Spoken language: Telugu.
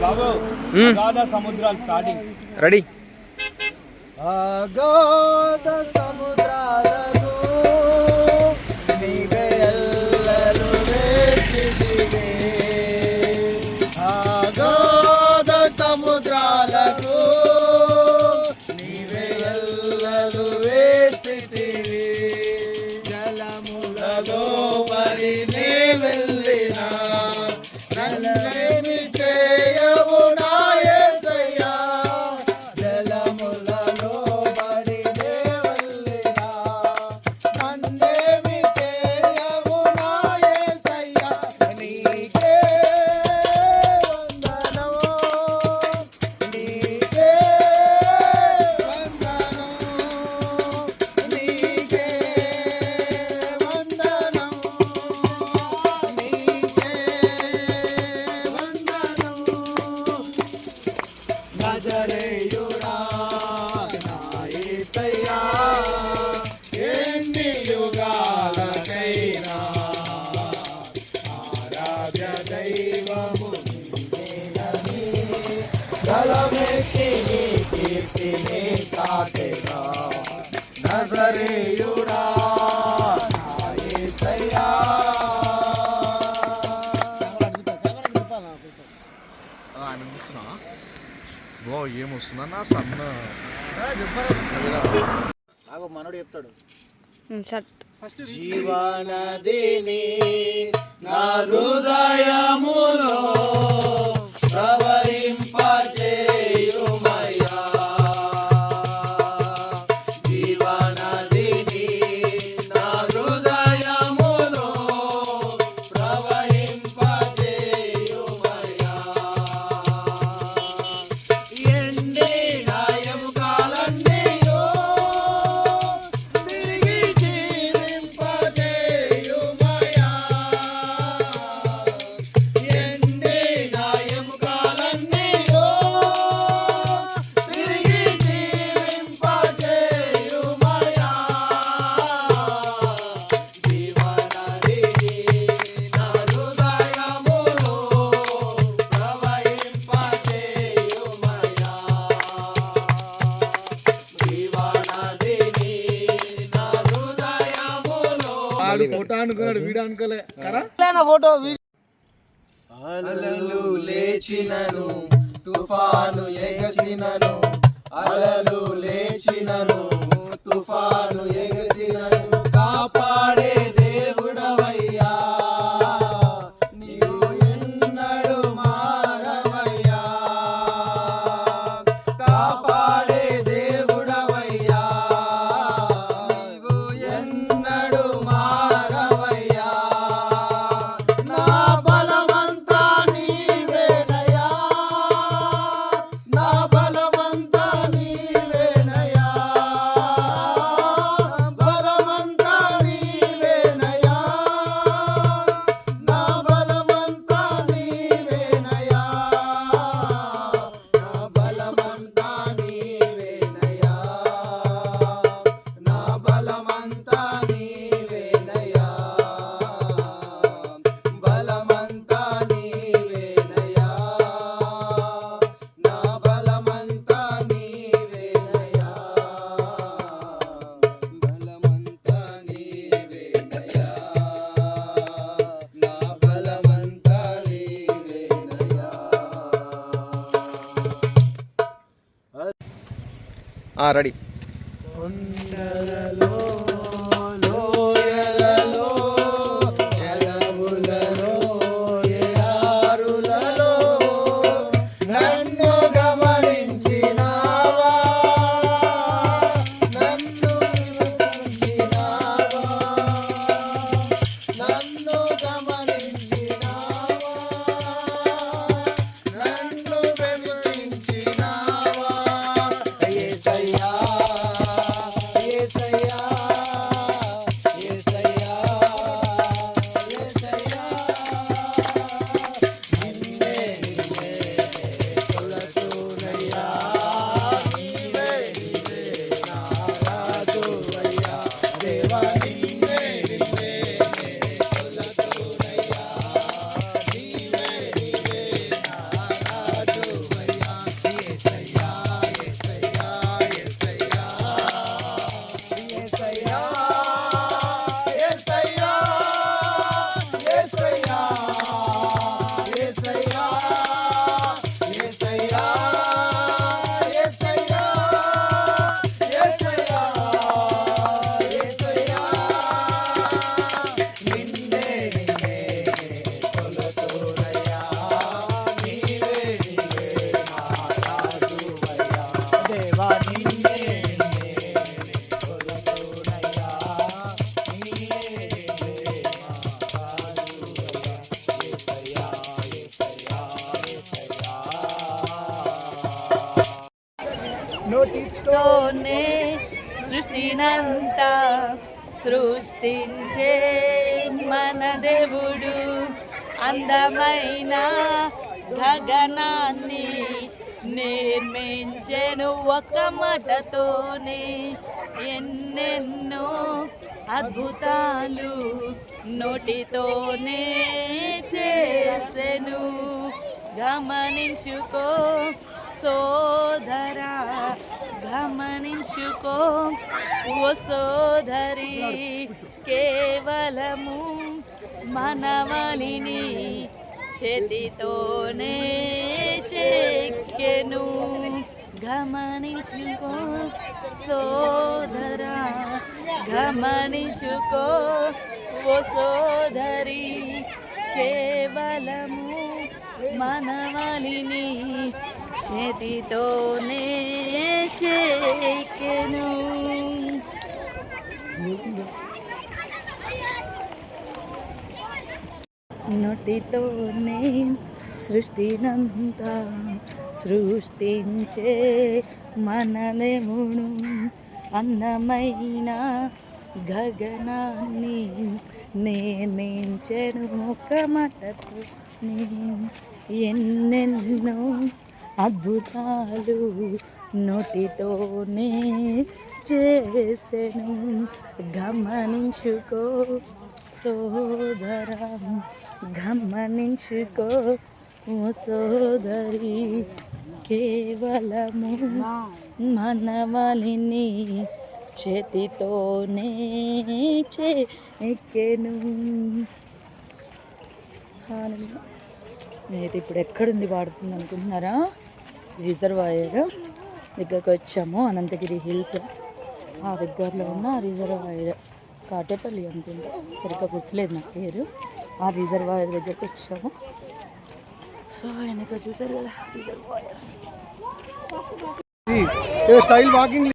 బాబు అగాధ సముద్రాలు స్టార్టింగ్ రెడీ. అగాధ సముద్రాలను నీవే ఎల్లలు వేసిదివే. అగాధ సముద్రాలకు నీవే ఎల్లలు వేసిదివి. జలములలో మరి నే వెళ్ళినా నన్నేమి చేయవు నా యేసయ్యా. జలములలో మరి నే వెళ్ళినా నన్నేమి చేయవు నా యేసయ్యా. నీకే వందనము, నీకే వందనము, నీకే వందనము, నీకే నజరేయుడా నా యేసయ్యా. ఎన్ని యుగాలకైనా ఆరాధ్య దైవము నీవేనని గలమెత్తి నీ కీర్తిని చాటెదా. నజరేయుడా నా యేసయ్యా. బో ఏమొస్తుందన్నా సన్న నాకు మనోడు చెప్తాడు. జీవనదిని నా హృదయములో ప్రవహింపజేయుమయ్యా. జీవనదిని నా హృదయములో ప్రవహింపజేయుమయ్యా. ఎండిన ఎముకలన్నీయో తిరిగి జీవింపజేయుమయ్యా. ఎండిన ఎముకలన్నీయో తిరిగి జీవింపజేయుమయ్యా. జీవనదిని నా హృదయములో ప్రవహింపజేయుమయ్యా. జీవనదిని నా హృదయములో. ఆడు ఫోటో అనుకున్నాడు, వీడు అనుకోలే కరా. ఫోటో అలలు లేచినను తుఫాను ఎగసినను, అలలు లేచినను తుఫాను ఎగసినను, కాపాడే దేవుడవయ్యా. నీవు ఎన్నడు మారవయ్యా. కాపాడే దేవుడవయ్యా. నీవు ఎన్నడు మారవయ్యా. నా బలమంతా నీవేనయ్యా. నా బలమంతా నీవేనయ్యా. బలమంతా నీవేనయ్యా. నా బలమంతా నీవేనయ్యా. నా బలమంతా నీవేనయ్యా. నా బలమంతా నీవేనయ్యా. బలమంతా నీవేనయ్యా. నా బలమంతా నీవేనయ్యా. బలమంతా నీవేనయ్యా. నా బలమంతా నీవేనయ్యా. రెడీ. కొండలలో లోయలలో జలములలో ఎడారులలో నన్ను గమనించినావా. నన్ను గమనించినావా. నన్ను గమనించినావా. నన్ను వెలిగించినావా. యేసయ్యా, యేసయ్యా. చేతితోనే సృష్టినంతా సృష్టించే మన దేవుడు అందమైన గగనాన్ని నిర్మించెను ఒక మాటతోనే ఎన్నెన్నో అద్భుతాలు నోటితోనే చేసెను గమనించుకో సోదరా గమనించుకో ఓ సోదరి కేవలము మనవలిని చేతితోనే చెక్కెను గమనించుకో సోదరా గమనించుకో ఓ సోదరి కేవలము మనవలిని చేతితోనే చెక్కెను నోటితోనే సృష్టినంతా సృష్టించే మన దేవుడు అందమైన గగనాన్ని నిర్మించెను ఒక మాటతో ఎన్నెన్నో అద్భుతాలు నోటితోనే చేసెను గమనించుకో సోదరా గమనించుకో ఓ సోదరి కేవలము మనవలిని చేతితోనే చెక్కెను. మీరు ఇప్పుడు ఎక్కడుంది వాడుతుంది అనుకుంటున్నారా? రిజర్వాయర్ దగ్గరకు వచ్చాము. అనంతగిరి హిల్స్ ఆ దగ్గరలో ఉన్న రిజర్వాయర్ కాటేపల్లి అనుకుంటా, సరిగ్గా గుర్తులేదు నా పేరు. ఆ రిజర్వాయర్ దగ్గరకు వచ్చాము. సో వెనక చూసారు కదా రిజర్వాయర్. Style walking